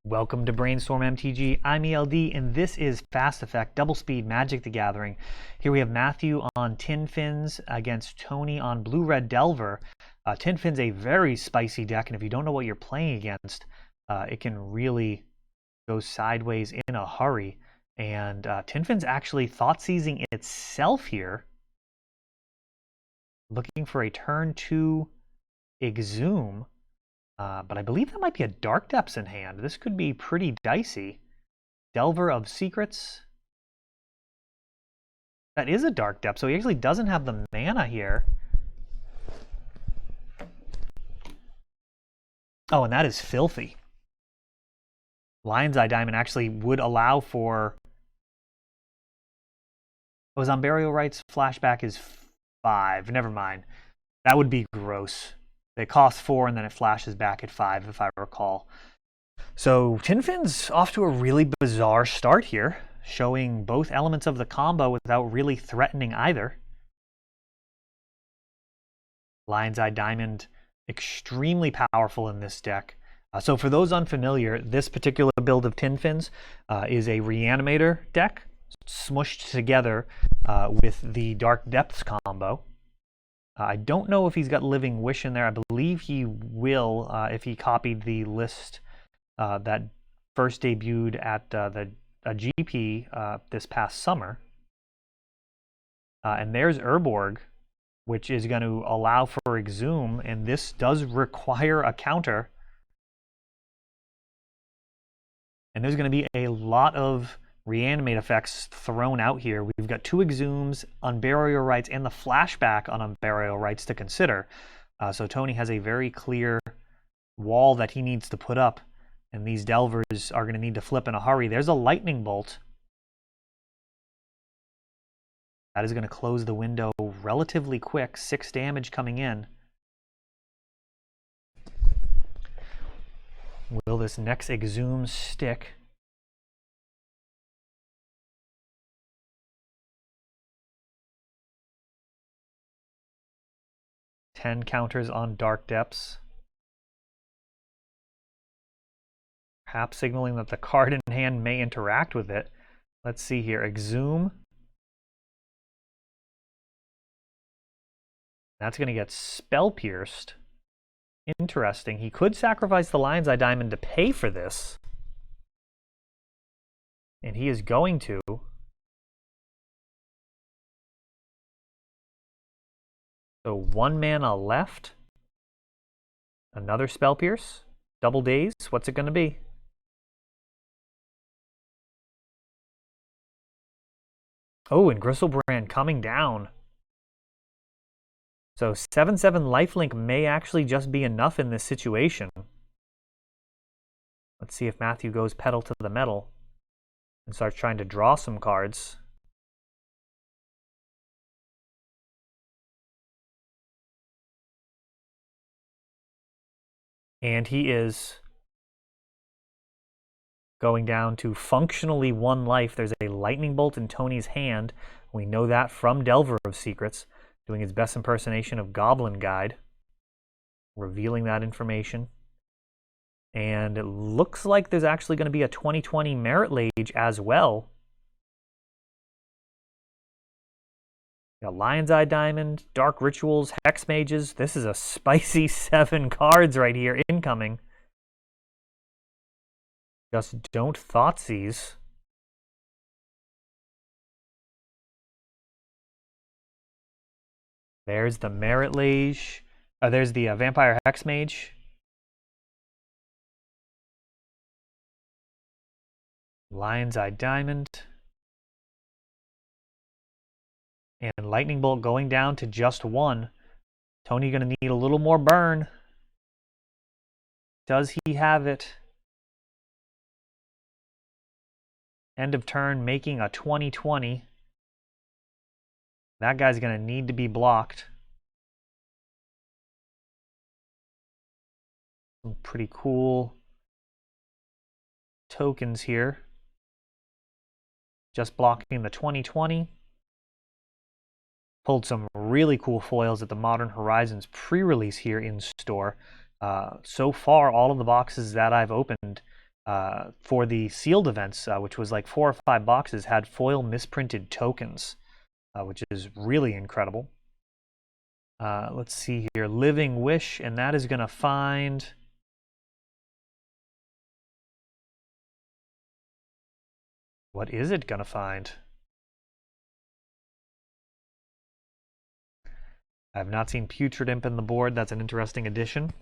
Welcome to Brainstorm MTG. I'm ELD, and this is Fast Effect Double Speed Magic the Gathering. Here we have Matthew on Tin Fins against Tony on Blue Red Delver. Tin Fins a very spicy deck, and if you don't know what you're playing against, it can really go sideways in a hurry. And Tin Fins actually thought-seizing itself here, looking for a turn 2 Exhume. But I believe that might be a Dark Depths in hand. This could be pretty dicey. Delver of Secrets. That is a Dark Depth, so he actually doesn't have the mana here. Oh, and that is filthy. Lion's Eye Diamond actually would allow for... Oh, his Unburial Rites flashback is 5. Never mind. That would be gross. They cost 4 and then it flashes back at 5, if I recall. So Tin Fins off to a really bizarre start here, showing both elements of the combo without really threatening either. Lion's Eye Diamond, extremely powerful in this deck. So for those unfamiliar, this particular build of Tin Fins is a Reanimator deck, smushed together with the Dark Depths combo. I don't know if he's got Living Wish in there. I believe he will if he copied the list that first debuted at the GP this past summer. And there's Urborg, which is going to allow for Exhume, and this does require a counter. And there's going to be a lot of Reanimate effects thrown out here. We've got 2 Exhumes, Unburial Rites, and the flashback on Unburial Rites to consider. So Tony has a very clear wall that he needs to put up, and these Delvers are going to need to flip in a hurry. There's a Lightning Bolt. That is going to close the window relatively quick. 6 damage coming in. Will this next Exhume stick? Counters on Dark Depths. Perhaps signaling that the card in hand may interact with it. Let's see here. Exhume. That's going to get Spell Pierced. Interesting. He could sacrifice the Lion's Eye Diamond to pay for this. And he is going to. So 1 mana left. Another Spell Pierce. Double Daze. What's it going to be? Oh, and Gristlebrand coming down. So 7/7 lifelink may actually just be enough in this situation. Let's see if Matthew goes pedal to the metal and starts trying to draw some cards. And he is going down to functionally 1 life. There's a Lightning Bolt in Tony's hand. We know that from Delver of Secrets, doing his best impersonation of Goblin Guide, revealing that information. And it looks like there's actually going to be a 2020 Merit Lage as well. Got Lion's Eye Diamond, Dark Rituals, Hex Mages. This is a spicy 7 cards right here incoming. Just don't Thoughtseize. There's the Merit Lage. There's the Vampire Hex Mage. Lion's Eye Diamond. And Lightning Bolt going down to just 1. Tony going to need a little more burn. Does he have it? End of turn, making a 20/20. That guy's going to need to be blocked. Some pretty cool tokens here. Just blocking the 20/20. Pulled some really cool foils at the Modern Horizons pre-release here in store. So far, all of the boxes that I've opened for the sealed events, which was like 4 or 5 boxes, had foil misprinted tokens, which is really incredible. Let's see here. Living Wish, and that is going to find... What is it going to find? I have not seen Putrid Imp in the board. That's an interesting addition.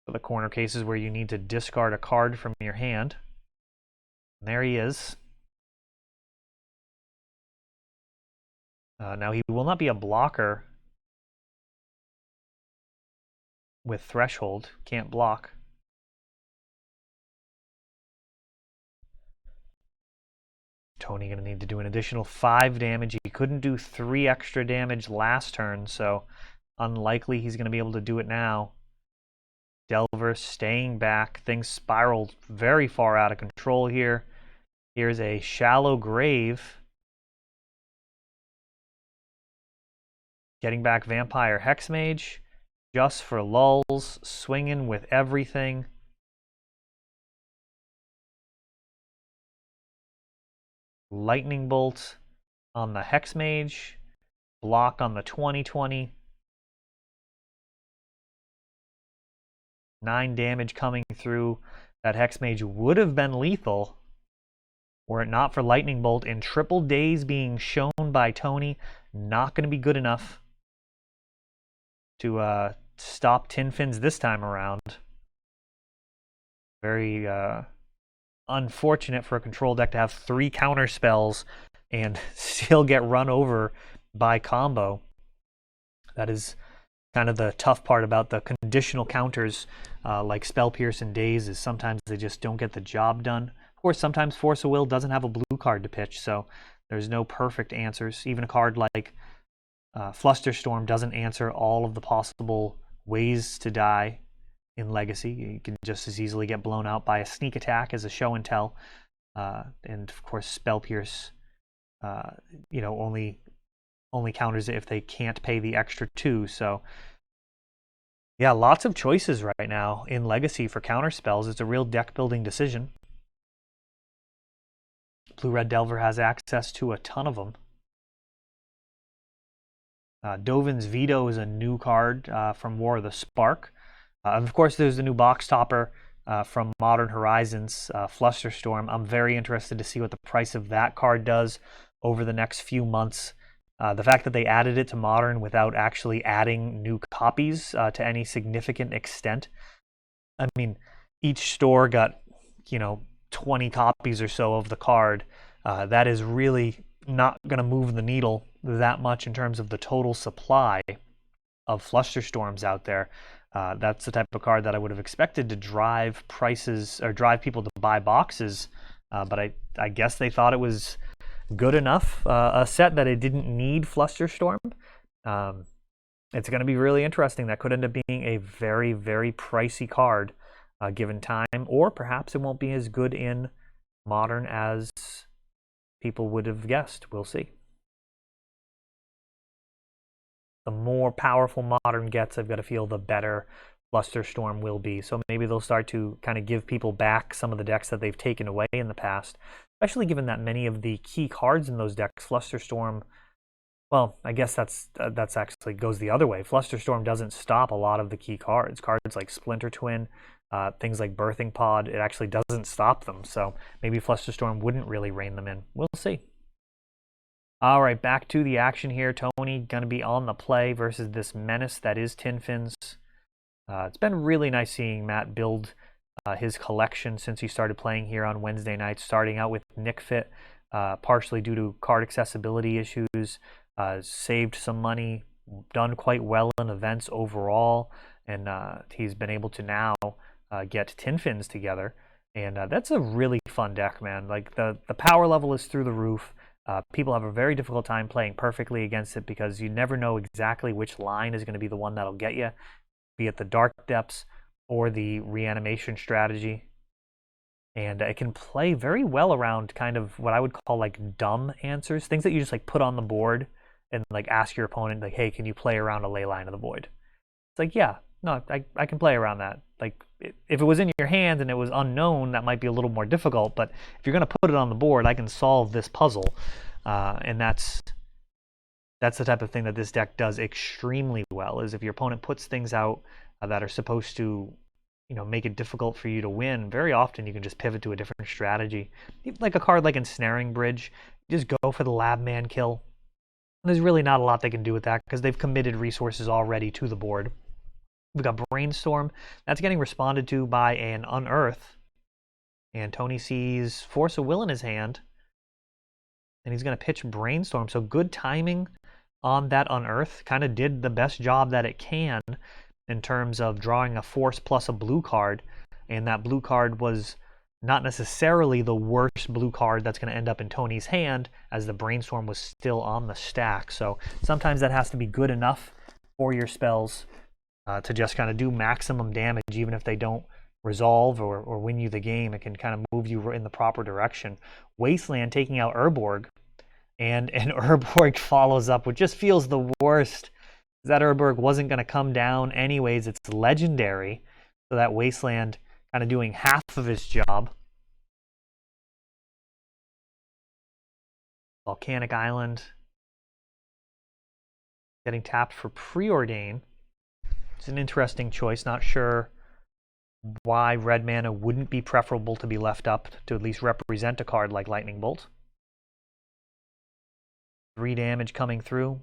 For the corner cases where you need to discard a card from your hand. And there he is. Now he will not be a blocker with Threshold. Can't block. Tony going to need to do an additional 5 damage. He couldn't do 3 extra damage last turn, so unlikely he's going to be able to do it now. Delver staying back. Things spiraled very far out of control here. Here's a Shallow Grave. Getting back Vampire Hexmage. Just for lulls. Swinging with everything. Lightning Bolt on the Hexmage. Block on the 20/20. 9 damage coming through. That Hexmage would have been lethal were it not for Lightning Bolt and Triple Daze being shown by Tony. Not going to be good enough to stop Tin Fins this time around. Very unfortunate for a control deck to have 3 counter spells and still get run over by combo. That is kind of the tough part about the conditional counters like Spell Pierce and Daze, is sometimes they just don't get the job done. Of course, sometimes Force of Will doesn't have a blue card to pitch, so there's no perfect answers. Even a card like Flusterstorm doesn't answer all of the possible ways to die in Legacy. You can just as easily get blown out by a sneak attack as a show and tell. And of course, Spell Pierce, only counters it if they can't pay the extra 2. So yeah, lots of choices right now in Legacy for counter spells. It's a real deck building decision. Blue-Red Delver has access to a ton of them. Dovin's Veto is a new card from War of the Spark. Of course, there's the new box topper from Modern Horizons, Flusterstorm. I'm very interested to see what the price of that card does over the next few months. The fact that they added it to Modern without actually adding new copies to any significant extent. I mean, each store got, 20 copies or so of the card. That is really not going to move the needle that much in terms of the total supply of Flusterstorms out there. That's the type of card that I would have expected to drive prices or drive people to buy boxes, but I guess they thought it was good enough a set that it didn't need Flusterstorm. It's going to be really interesting. That could end up being a very, very pricey card given time, or perhaps it won't be as good in Modern as people would have guessed. We'll see. The more powerful Modern gets, I've got to feel the better Flusterstorm will be. So maybe they'll start to kind of give people back some of the decks that they've taken away in the past, especially given that many of the key cards in those decks, Flusterstorm, well, I guess that's actually goes the other way. Flusterstorm doesn't stop a lot of the key cards. Cards like Splinter Twin, things like Birthing Pod, it actually doesn't stop them. So maybe Flusterstorm wouldn't really rein them in. We'll see. All right, back to the action here. Tony going to be on the play versus this menace that is Tin Fins. It's been really nice seeing Matt build his collection since he started playing here on Wednesday nights, starting out with Nick Fit, partially due to card accessibility issues, saved some money, done quite well in events overall, and he's been able to now get Tin Fins together. And that's a really fun deck, man. Like the power level is through the roof. People have a very difficult time playing perfectly against it because you never know exactly which line is going to be the one that'll get you, be it the Dark Depths or the Reanimation strategy. And it can play very well around kind of what I would call like dumb answers, things that you just like put on the board and like ask your opponent like, hey, can you play around a Leyline of the Void? It's like, yeah, no, I can play around that. like if it was in your hand and it was unknown, that might be a little more difficult. But if you're going to put it on the board, I can solve this puzzle, and that's the type of thing that this deck does extremely well. Is if your opponent puts things out that are supposed to, make it difficult for you to win, very often you can just pivot to a different strategy. Like a card like Ensnaring Bridge, just go for the lab man kill. There's really not a lot they can do with that because they've committed resources already to the board. We've got Brainstorm. That's getting responded to by an Unearth. And Tony sees Force of Will in his hand. And he's going to pitch Brainstorm. So good timing on that Unearth. Kind of did the best job that it can in terms of drawing a Force plus a blue card. And that blue card was not necessarily the worst blue card that's going to end up in Tony's hand, as the Brainstorm was still on the stack. So sometimes that has to be good enough for your spells to just kind of do maximum damage, even if they don't resolve or win you the game. It can kind of move you in the proper direction. Wasteland taking out Urborg, and Urborg follows up, which just feels the worst. That Urborg wasn't going to come down anyways. It's legendary, so that Wasteland kind of doing half of his job. Volcanic Island getting tapped for Preordain. It's an interesting choice. Not sure why red mana wouldn't be preferable to be left up to at least represent a card like Lightning Bolt. 3 damage coming through.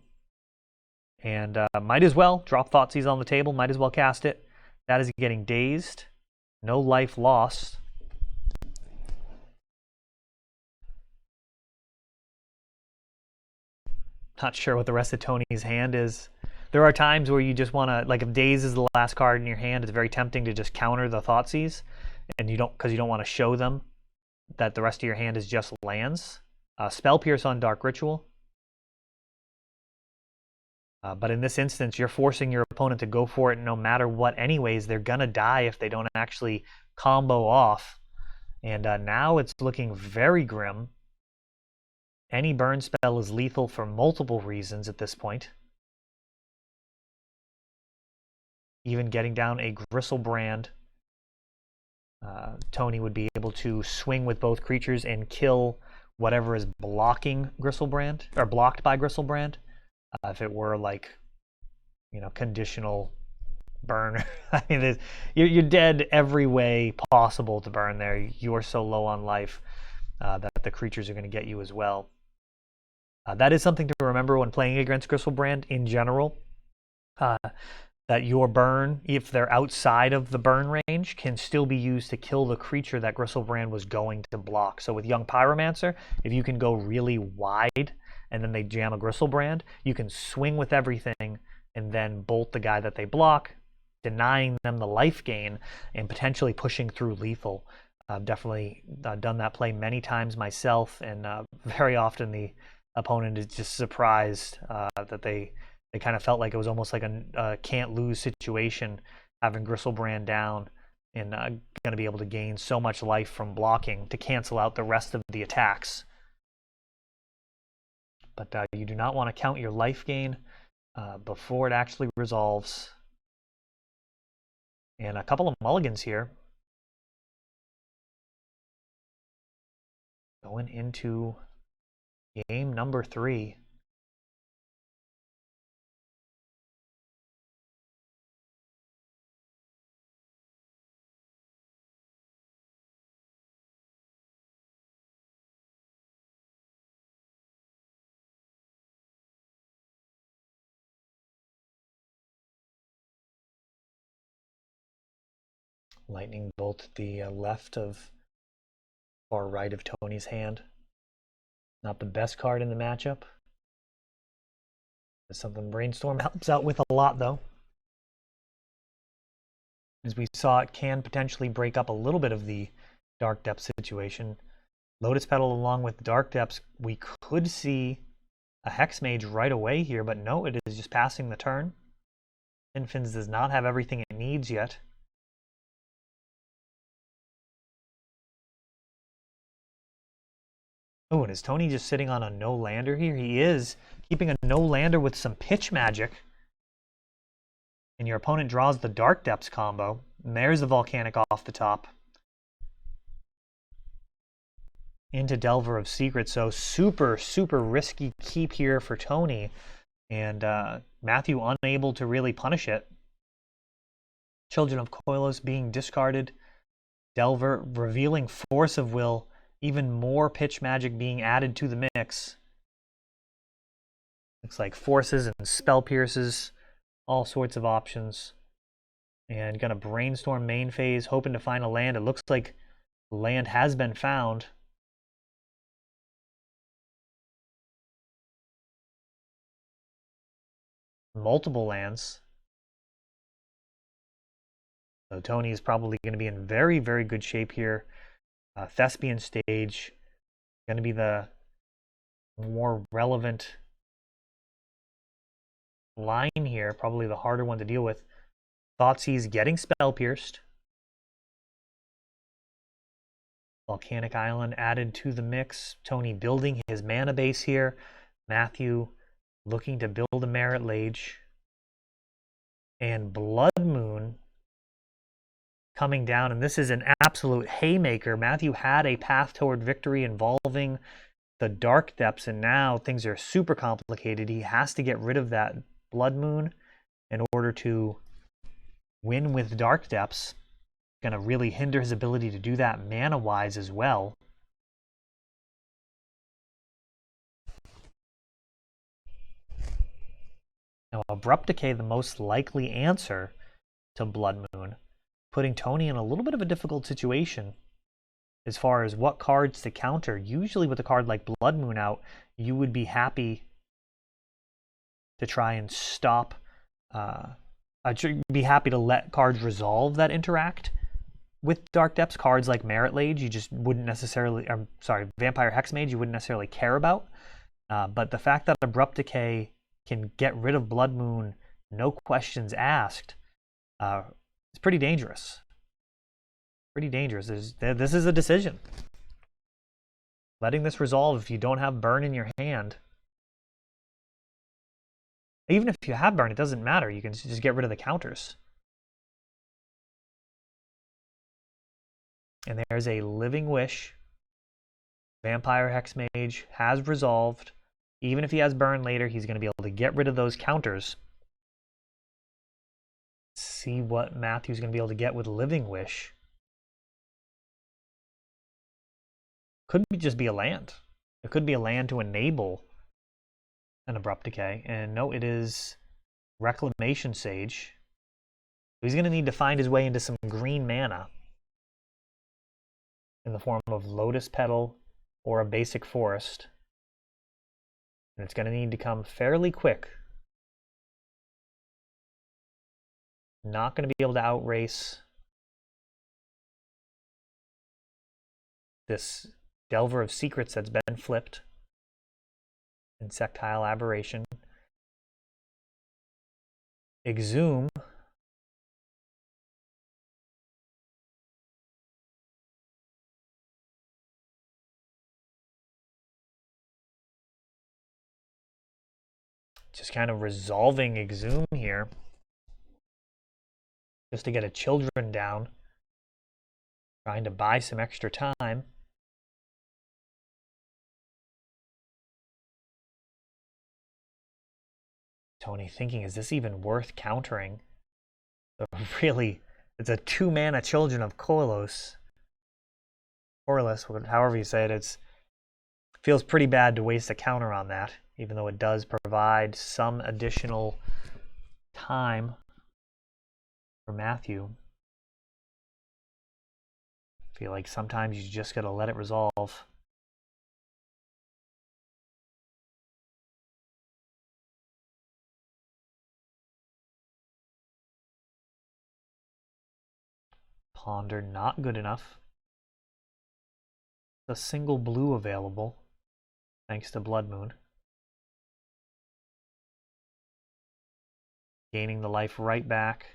And might as well drop Thoughtseize on the table. Might as well cast it. That is getting dazed. No life lost. Not sure what the rest of Tony's hand is. There are times where you just want to, like if Daze is the last card in your hand, it's very tempting to just counter the Thoughtseize, and because you don't want to show them that the rest of your hand is just lands. Spell Pierce on Dark Ritual. But in this instance, you're forcing your opponent to go for it no matter what anyways. They're going to die if they don't actually combo off. And now it's looking very grim. Any burn spell is lethal for multiple reasons at this point. Even getting down a Gristlebrand, Tony would be able to swing with both creatures and kill whatever is blocking Gristlebrand, or blocked by Gristlebrand. If it were like, conditional burn. I mean, you're dead every way possible to burn there. You're so low on life that the creatures are going to get you as well. That is something to remember when playing against Gristlebrand in general. That your burn, if they're outside of the burn range, can still be used to kill the creature that Gristlebrand was going to block. So with Young Pyromancer, if you can go really wide and then they jam a Gristlebrand, you can swing with everything and then bolt the guy that they block, denying them the life gain and potentially pushing through lethal. I've definitely done that play many times myself, and very often the opponent is just surprised that they kind of felt like it was almost like a can't lose situation, having Gristlebrand down and going to be able to gain so much life from blocking to cancel out the rest of the attacks. But you do not want to count your life gain before it actually resolves. And a couple of mulligans here. Going into game number 3. Lightning Bolt at the left of, far right of Tony's hand. Not the best card in the matchup. It's something Brainstorm helps out with a lot, though. As we saw, it can potentially break up a little bit of the Dark Depths situation. Lotus Petal along with Dark Depths, we could see a Hex Mage right away here, but no, it is just passing the turn. Infins does not have everything it needs yet. Oh, and is Tony just sitting on a no-lander here? He is keeping a no-lander with some pitch magic. and your opponent draws the Dark Depths combo, and there's the Volcanic off the top into Delver of Secrets. So super, super risky keep here for Tony, and Matthew unable to really punish it. Children of Koilos being discarded, Delver revealing Force of Will, even more pitch magic being added to the mix. Looks like forces and spell pierces, all sorts of options. And gonna brainstorm main phase, hoping to find a land. It looks like land has been found. Multiple lands. So Tony is probably going to be in very, very good shape here. Thespian stage, going to be the more relevant line here, probably the harder one to deal with. Thoughtseize getting spell pierced. Volcanic Island added to the mix. Tony building his mana base here. Matthew looking to build a Merit Lage. And Blood Moon coming down, and this is an absolute haymaker. Matthew had a path toward victory involving the Dark Depths, and now things are super complicated. He has to get rid of that Blood Moon in order to win with Dark Depths. Going to really hinder his ability to do that mana-wise as well. Now, Abrupt Decay, the most likely answer to Blood Moon, putting Tony in a little bit of a difficult situation as far as what cards to counter. Usually with a card like Blood Moon out, you would be happy to try and stop, be happy to let cards resolve that interact with Dark Depths. Cards like Merit Lage, you just wouldn't necessarily, Vampire Hexmage, you wouldn't necessarily care about. But the fact that Abrupt Decay can get rid of Blood Moon, no questions asked, it's pretty dangerous. Pretty dangerous. This is a decision. Letting this resolve if you don't have burn in your hand. Even if you have burn, it doesn't matter. You can just get rid of the counters. And there's a Living Wish. Vampire Hexmage has resolved. Even if he has burn later, he's going to be able to get rid of those counters. See what Matthew's going to be able to get with Living Wish. Could just be a land. It could be a land to enable an Abrupt Decay. And no, it is Reclamation Sage. He's going to need to find his way into some green mana in the form of Lotus Petal or a basic forest. And it's going to need to come fairly quick. Not going to be able to outrace this Delver of Secrets that's been flipped. Insectile Aberration. Exhume. Just kind of resolving Exhume here. Just to get a Children down. Trying to buy some extra time. Tony thinking, is this even worth countering? So really, it's a 2-mana Children of Koilos. Corliss, however you say it. It feels pretty bad to waste a counter on that, even though it does provide some additional time for Matthew. I feel like sometimes you just gotta let it resolve. Ponder, not good enough. A single blue available, thanks to Blood Moon. Gaining the life right back.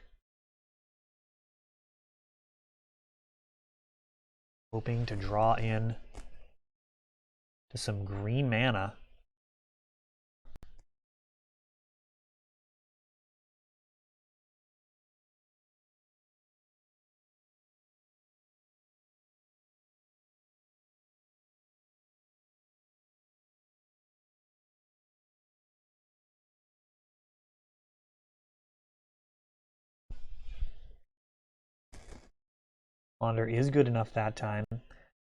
Hoping to draw in to some green mana. Wander is good enough that time.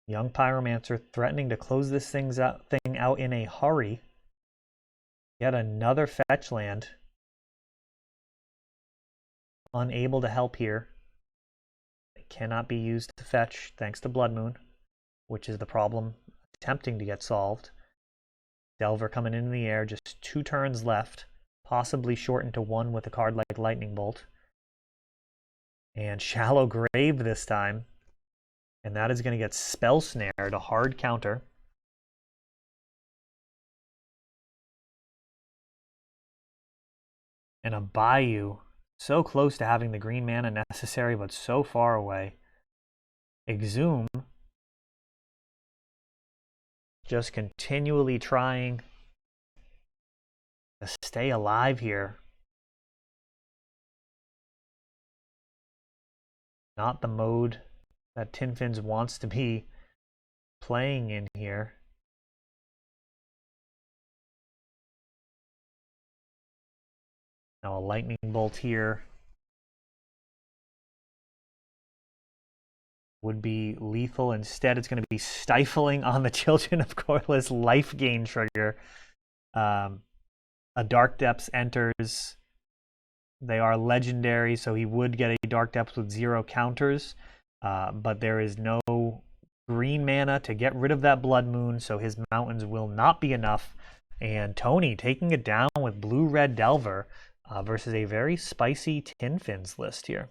Young Pyromancer threatening to close this thing out in a hurry. Yet another fetch land. Unable to help here. It cannot be used to fetch thanks to Blood Moon, which is the problem attempting to get solved. Delver coming in the air, just 2 turns left. Possibly shortened to 1 with a card like Lightning Bolt. And Shallow Grave this time. And that is going to get Spell Snared, a hard counter. And a Bayou. So close to having the green mana necessary, but so far away. Exhume. Just continually trying to stay alive here. Not the mode that Tin Fins wants to be playing in here. Now a Lightning Bolt here would be lethal. Instead, it's going to be Stifling on the Children of Corliss life gain trigger. A Dark Depths enters. They are legendary, so he would get a Dark Depths with 0 counters. But there is no green mana to get rid of that Blood Moon, so his mountains will not be enough. And Tony taking it down with Blue-Red Delver versus a very spicy Tin Fins list here.